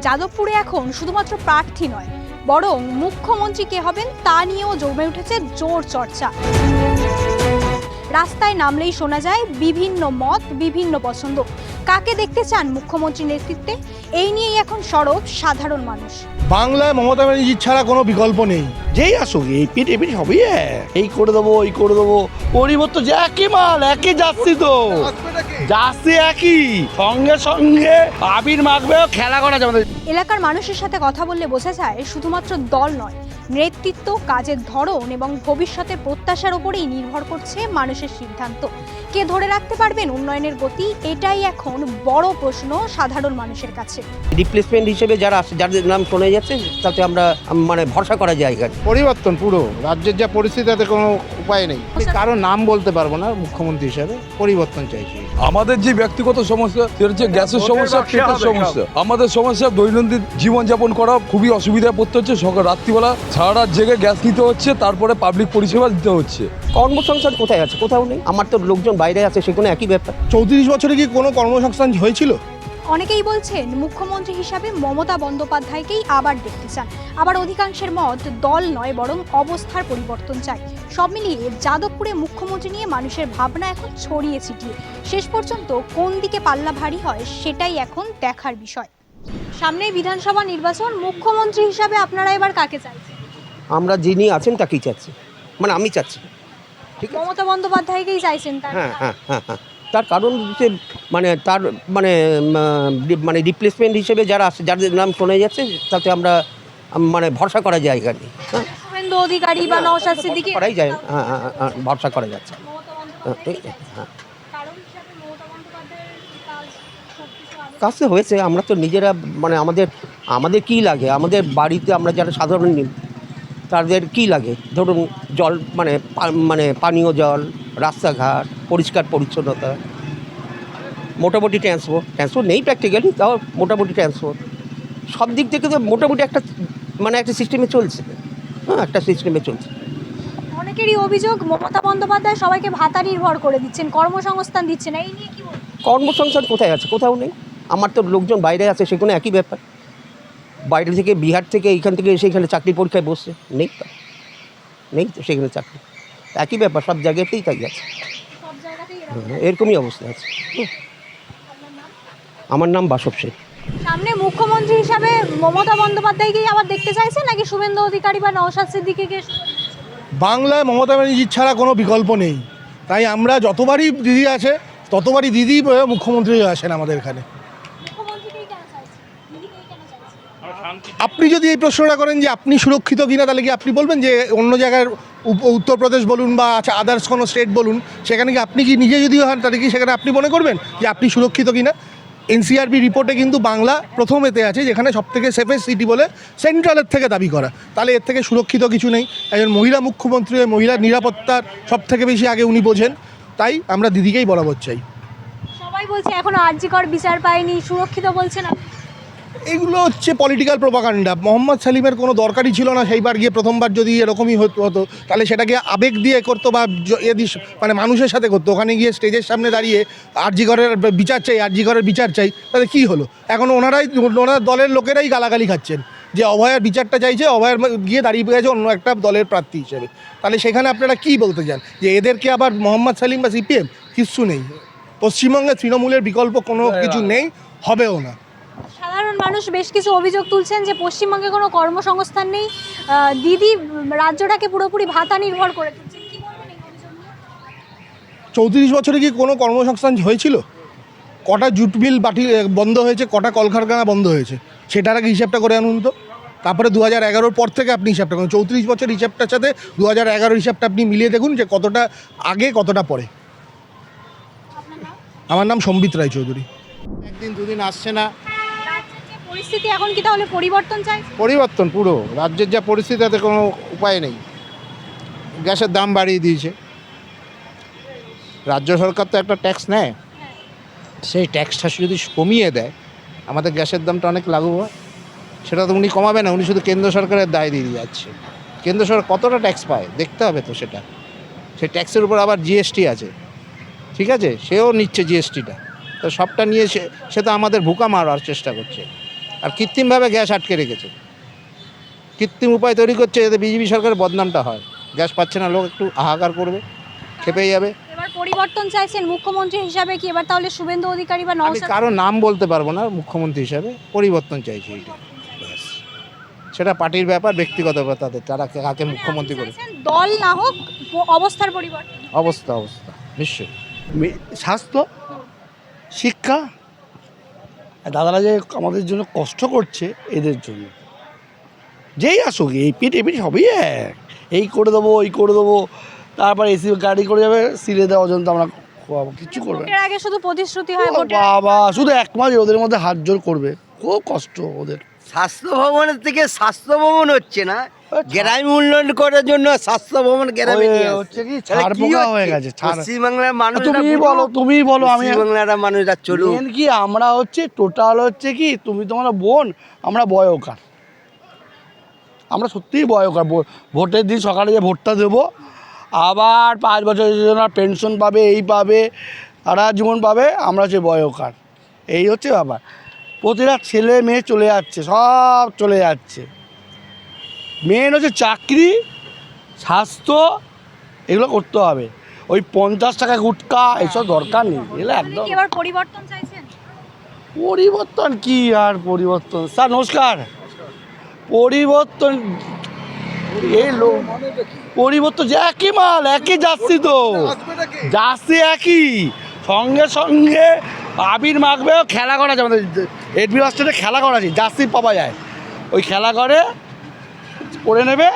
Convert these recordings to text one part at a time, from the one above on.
যাদবপুরে এখন শুধুমাত্র প্রার্থী নয়, বরং মুখ্যমন্ত্রী কে হবেন তা নিয়েও জমে উঠেছে জোর চর্চা। রাস্তায় নামলেই শোনা যায় বিভিন্ন মত, বিভিন্ন পছন্দ। কাকে দেখতে চান মুখ্যমন্ত্রীর নেতৃত্বে, এই নিয়েই এখন সরব সাধারণ মানুষ। বাংলায় মমতা ব্যানার্জি ছাড়া কোনো বিকল্প নেই। যেই আসুক এই পিঠ সবই এই করে দেবো ওই করে দেবো, পরিবর্তন যে একই মাল একই যাচ্ছি, তো যাচ্ছি একই, সঙ্গে সঙ্গে আবির মাখবে, খেলা করা যাবে। এলাকার মানুষের সাথে কথা বললে বোঝা যায় শুধুমাত্র দল নয়, নেতৃত্ব, কাজের ধরন এবং ভবিষ্যতের প্রত্যাশার উপরেই নির্ভর করছে মানুষের সিদ্ধান্ত। কে ধরে রাখতে পারবেন উন্নয়নের গতি, এটাই এখন বড় প্রশ্ন সাধারণ মানুষের কাছে। রিপ্লেসমেন্ট হিসেবে যারা আসছে, যাদের নাম শোনা যাচ্ছে, তাতে আমরা ভরসা করা যায়। পরিবর্তন পুরো রাজ্যের যা পরিস্থিতি, তাতে কোনো উপায় নেই। কারো নাম বলতে পারবো না মুখ্যমন্ত্রী হিসেবে, পরিবর্তন চাইছি। আমাদের যে ব্যক্তিগত সমস্যা, সেটা হচ্ছে গ্যাসের সমস্যা, পেটের সমস্যা। আমাদের সমস্যা দৈনন্দিন জীবনযাপন করা খুবই অসুবিধায় পড়তে হচ্ছে। সকাল রাত্রিবেলা সারা রাত জেগে গ্যাস নিতে হচ্ছে, তারপরে পাবলিক পরিষেবা দিতে হচ্ছে। কর্মসংস্থান কোথায় আছে? কোথাও নেই। আমার তো লোকজন বাইরে আছে, সেখানে একই ব্যাপার। 34 বছরে কি কোনো কর্মসংস্থান হয়েছিল? অনেকেই বলছেন মুখ্যমন্ত্রী হিসাবে মমতা বন্দ্যোপাধ্যায়কেই আবার দেখতে চান, আবার অধিকাংশের মত দল নয় বরং অবস্থার পরিবর্তন চাই। সব মিলিয়ে যাদবপুরে মুখ্যমন্ত্রী নিয়ে মানুষের ভাবনা এখন ছড়িয়ে ছিটিয়ে। শেষ পর্যন্ত কোন দিকে পাল্লা ভারী হয়, সেটাই এখন দেখার বিষয়। সামনেই বিধানসভা নির্বাচন, মুখ্যমন্ত্রী হিসাবে আপনারা এবার কাকে চাইছেন? আমরা যিনি আছেন তাকেই চাচ্ছি, আমি চাচ্ছি। ঠিক আছে, মমতা বন্দ্যোপাধ্যায়কেই চাইছেন? হ্যাঁ। তার কারণ হচ্ছে তার রিপ্লেসমেন্ট হিসেবে যারা আসছে, যাদের নাম শোনা যাচ্ছে, তাতে আমরা ভরসা করা যায়। শুভেন্দু অধিকারী বা নওশাদ সিদ্দিকী করাই যায়, ভরসা করা যাচ্ছে। কাজে হয়েছে। আমরা তো নিজেরা আমাদের কী লাগে, আমাদের বাড়িতে আমরা যারা সাধারণ তাদের কী লাগে, ধরুন জল, পানীয় জল, রাস্তাঘাট, পরিষ্কার পরিচ্ছন্নতা, মোটামুটি ট্রান্সপোর্ট নেই প্র্যাকটিক্যালি, তাও মোটামুটি ট্রান্সপোর্ট, সব দিক থেকে তো মোটামুটি একটা সিস্টেমে চলছে। একটা সিস্টেমে চলছে। অনেকেরই অভিযোগ মমতা বন্দ্যোপাধ্যায় সবাইকে ভাতা নির্ভর করে দিচ্ছেন, কর্মসংস্থান দিচ্ছেন না, এই নিয়ে কি বলবেন? কর্মসংস্থান কোথায় আছে? কোথাও নেই। আমার তো লোকজন বাইরে আছে, সেখানে একই ব্যাপার। বাইরে থেকে, বিহার থেকে, এইখান থেকে এসে এখানে চাকরি পরীক্ষায় বসছে, নেই তো সেখানে চাকরি, একই ব্যাপার, সব জায়গাতেই তাই আছে। এরকমই অবস্থা আছে। আমার নাম বাসব শেখ। সামনে মুখ্যমন্ত্রী হিসাবে মমতা বন্দ্যোপাধ্যায়কেই আবার দেখতে চাইছেন, নাকি শুভেন্দু অধিকারী বা নওশাদ সিদ্দিকীকে? বাংলায় মমতা ব্যানার্জি ছাড়া কোনো বিকল্প নেই। তাই আমরা যতবারই দিদি আছে, ততবারই দিদি মুখ্যমন্ত্রী আসেন আমাদের এখানে। আপনি যদি এই প্রশ্নটা করেন যে আপনি সুরক্ষিত কিনা, তাহলে কি আপনি বলবেন যে অন্য জায়গার উত্তরপ্রদেশ বলুন বা আদার্স কোনো স্টেট বলুন, সেখানে কি আপনি কি নিজে যদি হন, তাহলে কি সেখানে আপনি মনে করবেন যে আপনি সুরক্ষিত কিনা? এনসিআরবি রিপোর্টে কিন্তু বাংলা প্রথম এতে আছে, যেখানে সবথেকে সেফেস্ট সিটি বলে সেন্ট্রালের থেকে দাবি করা। তাহলে এর থেকে সুরক্ষিত কিছু নেই। একজন মহিলা মুখ্যমন্ত্রী, মহিলার নিরাপত্তার সবথেকে বেশি আগে উনি বোঝেন। তাই আমরা দিদিকেই বরাবর চাই। সবাই বলছে এখনো আরজিকর বিচার পায়নি, সুরক্ষিত বলছেন। এগুলো হচ্ছে পলিটিক্যাল প্রোপাগান্ডা। মোহাম্মদ সালিমের কোনো দরকারই ছিল না সেইবার গিয়ে, প্রথমবার যদি এরকমই হতো তাহলে সেটাকে আবেগ দিয়ে করতো বা মানুষের সাথে করতো। ওখানে গিয়ে স্টেজের সামনে দাঁড়িয়ে আরজিকরের বিচার চাই, তাহলে কী হলো? এখন ওনার দলের লোকেরাই গালাগালি খাচ্ছেন যে অভয়ের বিচারটা চাইছে, অভয়ের গিয়ে দাঁড়িয়ে গেছে অন্য একটা দলের প্রার্থী হিসেবে। তাহলে সেখানে আপনারা কী বলতে চান? যে এদেরকে আবার মোহাম্মদ সালিম বা সিপিএম? কিচ্ছু নেই। পশ্চিমবঙ্গে তৃণমূলের বিকল্প কোনো কিছু নেই, হবেও না। সাধারণ মানুষ বেশ কিছু অভিযোগ তুলছেন যে পশ্চিমবঙ্গে কোনো কর্মসংস্থান নেই, দিদি রাজ্যটাকে পুরোপুরি ভাতা নির্ভর করে তুলছেন। 34 বছরে কি কোনো কর্মসংস্থান হয়েছিল? কটা জুট মিল বন্ধ হয়েছে, কটা কলকারখানা বন্ধ হয়েছে, সেটার আগে হিসাবটা করে আনুন তো। তারপরে 2011 পর থেকে আপনি হিসাবটা করুন। 34 বছর হিসাবটার সাথে 2011 হিসাবটা আপনি মিলিয়ে দেখুন যে কতটা আগে কতটা পরে। আমার নাম সম্বিত রায়চৌধুরী। একদিন দুদিন আসছে না। পরিস্থিতি এখন কি তাহলে পরিবর্তন চাই? পরিবর্তন পুরো রাজ্যের যা পরিস্থিতি, তাতে কোনো উপায় নেই। গ্যাসের দাম বাড়িয়ে দিয়েছে রাজ্য সরকার, তো একটা ট্যাক্স নেয়, সেই ট্যাক্সটা যদি কমিয়ে দেয় আমাদের গ্যাসের দামটা অনেক লাঘব হয়। সেটা তো উনি কমাবে না, উনি শুধু কেন্দ্র সরকারের দায় দিয়ে যাচ্ছে। কেন্দ্র সরকার কতটা ট্যাক্স পায় দেখতে হবে তো সেটা। সেই ট্যাক্সের উপর আবার জিএসটি আছে, ঠিক আছে, সেও নিচ্ছে জিএসটিটা। তো সবটা নিয়ে সে তো আমাদের ভুকা মারার চেষ্টা করছে। আর কৃত্রিমভাবে গ্যাস আটকে রেখেছে, কৃত্রিম উপায় তৈরি করছে যাতে বিজেপি সরকারের বদনামটা হয়। গ্যাস পাচ্ছে না, লোক একটু হাহাকার করবে, খেপে যাবে। এবার পরিবর্তন চাইছেন মুখ্যমন্ত্রী হিসাবে, কি এবার তাহলে শুভেন্দু অধিকারী বা আমি নওশাদ? কারো নাম বলতে পারবো না, মুখ্যমন্ত্রী হিসাবে পরিবর্তন চাইছি এইটা, ব্যাস। সেটা পার্টির ব্যাপার, ব্যক্তিগত ব্যাপার তাদের, তারা কাকে মুখ্যমন্ত্রী করে। চাইছেন দল না হোক, অবস্থার পরিবর্তন। অবস্থা নিশ্চয়ই। স্বাস্থ্য, শিক্ষা, দাদারা যে আমাদের জন্য কষ্ট করছে এদের জন্য, যেই আসুক এই পিঠ এপিঠ সবই এক, এই করে দেবো ওই করে দেবো, তারপর এসি গাড়ি করে যাবে, সিলে দেওয়া পর্যন্ত আমরা খোয়াবো, কিচ্ছু করবে না। ভোটের আগে শুধু প্রতিশ্রুতি হয়, ও ভোটের বাবা, শুধু এক মাস ওদের মধ্যে হাত জোর করবে, খুব কষ্ট ওদের। স্বাস্থ্য ভবনের থেকে স্বাস্থ্য ভবন হচ্ছে না, গ্রামীণ উন্নয়ন করার জন্য স্বাস্থ্য ভবন গ্রামে নিয়ে আসছে। হচ্ছে কি ছাড় পোকা হয়ে গেছে, ছাড়। পশ্চিমবাংলার মানুষ, তুমি বলো আমি পশ্চিমবাংলার মানুষরা চলুক। মেন কি আমরা হচ্ছে টোটাল হচ্ছে কি, তুমি তোমরা বোন, আমরা বয়কার, আমরা সত্যিই বয়কার। ভোটের দিন সকালে যে ভোটটা দেবো, আবার 5 বছরের জন্য পেনশন পাবে, এই পাবে, সারা জীবন পাবে, আমরা হচ্ছে বয়কার। এই হচ্ছে ব্যাপার। প্রতিটা ছেলে মেয়ে চলে যাচ্ছে, সব চলে যাচ্ছে। মেন হচ্ছে চাকরি, স্বাস্থ্য, এগুলো করতে হবে। ওই 50 টাকা গুটকা এসব দরকার নেই, এগুলো আপনি একদম। কি এবার পরিবর্তন চাইছেন? পরিবর্তন কি আর পরিবর্তন, স্যার নমস্কার। পরিবর্তন এই লোক, পরিবর্তন যে একই মাল, একই জার্সি, তো জার্সি একই, সঙ্গে সঙ্গে আবির মাখবেও, খেলা করা যায় আমাদের এডবি হস্টেলে, খেলা করা আছে, জার্সি পাওয়া যায়, ওই খেলা করে পরে নেবে।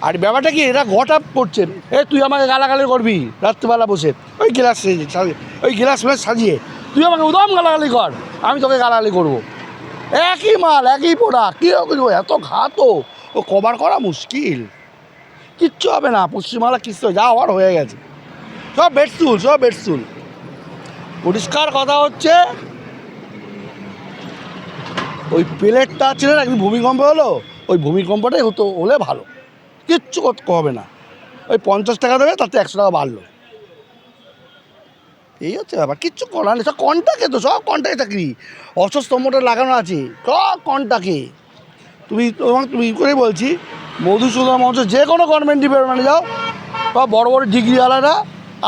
আর ব্যাপারটা কি, এরা ঘটা পড়ছে, তুই আমাকে গালাগালি করবি রাত্রিবেলা বসে, ওই গ্লাস ওই গ্লাস সাজিয়ে তুই আমাকে উদম গালাগালি কর, আমি তোকে গালাগালি করবো। একই মাল, একই প্রোডাক্ট, কী এত ঘাত, ও কভার করা মুশকিল, কিচ্ছু হবে না। পশ্চিমবাংলা কিচ্ছু যা হওয়ার হয়ে গেছে, সব বেডসুল, সব বেডসুল। পরিষ্কার কথা হচ্ছে, ওই প্লেটটা ছিল না, একদিন ভূমিকম্প হলো, ওই ভূমিকম্পটাই হলে ভালো, কিচ্ছু করতে হবে না। ওই 50 টাকা দেবে, তাতে 100 টাকা বাড়লো, এই হচ্ছে ব্যাপার, কিচ্ছু করার নেই। সব কন্টাকে, তো সব কন্টাকে চাকরি, অশ্বস্তম্ভটা লাগানো আছে, সব কন্টাকে। তুমি করে বলছি, মধুসূদন মঞ্চ যে কোনো গভর্নমেন্ট ডিপার্টমেন্টে যাও, সব বড় বড় ডিগ্রিওয়ালারা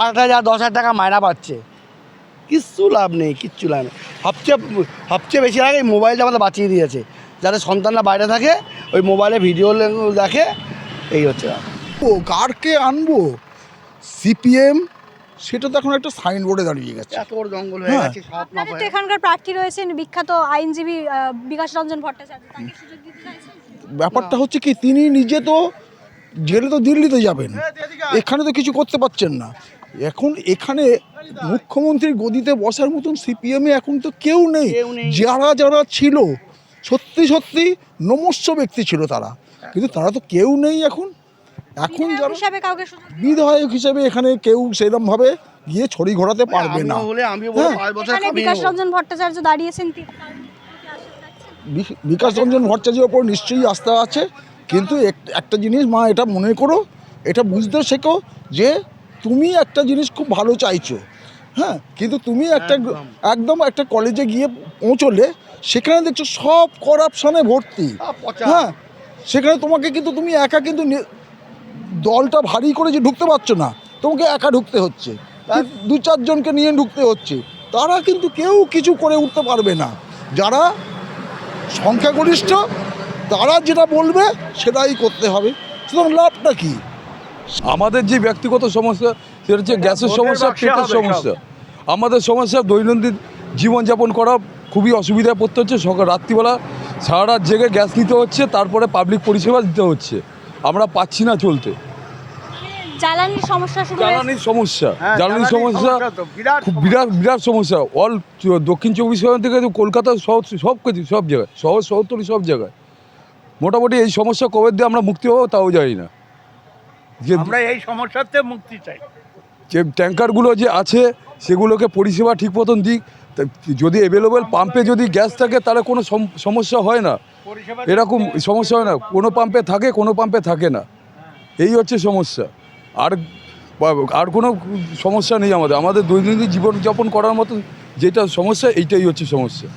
8,000 10,000 টাকা মায়না পাচ্ছে, কিচ্ছু লাভ নেই, কিচ্ছু লাভ নেই। সবচেয়ে বেশি আগে এই মোবাইলটা আমাদের বাঁচিয়ে দিয়েছে, যাতে সন্তানরা বাইরে থাকে, ওই মোবাইলে ভিডিও দেখে, এই হচ্ছে। ও কারকে আনবো, সিপিএম, সেটা তো এখন একটা সাইনবোর্ডে দাঁড়িয়ে গেছে। এত বড় জঙ্গল হয়ে গেছে, সব আপনাদের তো এখানকার প্রার্থী রয়েছেন বিখ্যাত আইনজীবী বিকাশ রঞ্জন ভট্টাচার্য, তাকে সুযোগ দিতে চাইছেন? ব্যাপারটা হচ্ছে কি, তিনি নিজে তো জেলে, তো দিল্লিতে যাবেন, এখানে তো কিছু করতে পারছেন না। এখন এখানে মুখ্যমন্ত্রীর গদিতে বসার মতন সিপিএমে এখন তো কেউ নেই। যারা ছিল সত্যি নমস্য ব্যক্তি ছিল তারা, কিন্তু তারা তো কেউ নেই এখন। বিধায়ক হিসাবে কাউকে সুযোগ বিধায়ক হিসেবে এখানে কেউ সেরকমভাবে গিয়ে ছড়ি ঘোরাতে পারবে না। এখানে বিকাশ রঞ্জন ভট্টাচার্য দাঁড়িয়েছেন, বিকাশ রঞ্জন ভট্টাচার্যের ওপর নিশ্চয়ই আস্থা আছে, কিন্তু একটা জিনিস মা, এটা মনে করো, এটা বুঝতে শেখো যে তুমি একটা জিনিস খুব ভালো চাইছো, হ্যাঁ, কিন্তু তুমি একদম একটা কলেজে গিয়ে পৌঁছলে সেখানে দেখছো সব করাপশনে ভর্তি, হ্যাঁ, সেখানে তোমাকে কিন্তু তুমি একা কিন্তু দলটা ভারী করে যে ঢুকতে পারছো না, তোমাকে একা ঢুকতে হচ্ছে, 2-4 জনকে নিয়ে ঢুকতে হচ্ছে, তারা কিন্তু কেউ কিছু করে উঠতে পারবে না। যারা সংখ্যাগরিষ্ঠ তারা যেটা বলবে সেটাই করতে হবে, সুতরাং লাভটা কি? আমাদের যে ব্যক্তিগত সমস্যা, সেটা হচ্ছে গ্যাসের সমস্যা, পেটের সমস্যা। আমাদের সমস্যা দৈনন্দিন জীবনযাপন করা খুবই অসুবিধায় পড়তে হচ্ছে। রাত্রিবেলা সারা রাত জেগে গ্যাস নিতে হচ্ছে, তারপরে পাবলিক পরিষেবা দিতে হচ্ছে, আমরা পাচ্ছি না চলতে। জ্বালানির সমস্যা শুরু হয়েছে। জ্বালানির সমস্যা, জ্বালানির সমস্যা খুব বিরাট সমস্যা। দক্ষিণ 24 পরগনা থেকে কলকাতা সব কিছু, সব জায়গায়, শহর শহরতলি সব জায়গায় মোটামুটি এই সমস্যা কবে দিয়ে আমরা মুক্তি হবো তাও জানি না। আমরা এই সমস্যার থেকে মুক্তি চাই। যে ট্যাঙ্কারগুলো যে আছে সেগুলোকে পরিষেবা ঠিক মতন দিক, যদি অ্যাভেলেবেল পাম্পে যদি গ্যাস থাকে তাহলে কোনো সমস্যা হয় না, এরকম সমস্যা হয় না। কোনো পাম্পে থাকে, কোনো পাম্পে থাকে না, এই হচ্ছে সমস্যা। আর কোনো সমস্যা নেই আমাদের দৈনন্দিন জীবনযাপন করার মতো যেটা সমস্যা, এইটাই হচ্ছে সমস্যা।